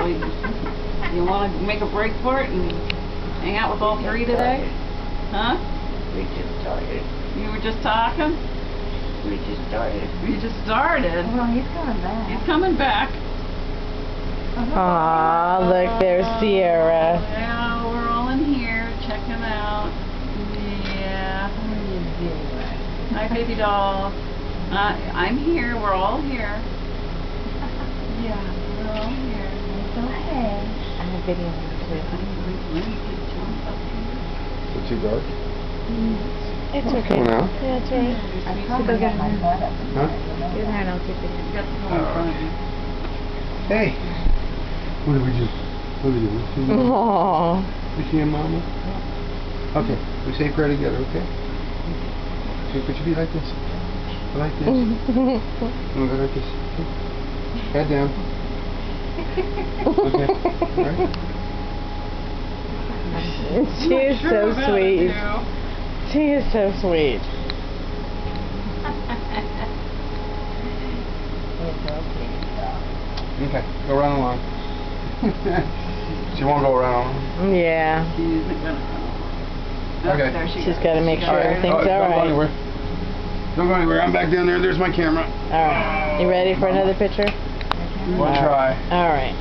You want to make a break for it and hang out with all three today? Huh? We just started. You were just talking? We just started. You just started? Well, he's coming back. He's coming back. Aw, look, there's Sierra. Yeah, we're all in here checking out. Yeah. What are you doing? Hi, baby doll. I'm here. We're all here. Yeah, we're all here. It's okay. I'm a video too. Let me get John up here. Is it too dark? It's okay. Come on now. Yeah, it's alright. I probably got my butt up. Huh? Get in there and I'll take You it. got to go in front of you. Hey! What do we do? What do we do? We see Mama? Aww. We see Mama? Okay, we say prayer together, okay? Okay, put your feet like this. Like this. We'll go like this. Okay. Head down. Okay. Alright? She is so sweet. She is so sweet. Okay, go right along. She won't go around. Yeah. She isn't gonna go. Okay. There she She's goes. got to make sure everything's Don't go alright. anywhere. Don't go anywhere. I'm back down there. There's my camera. Alright. You ready for another picture? One try. Alright.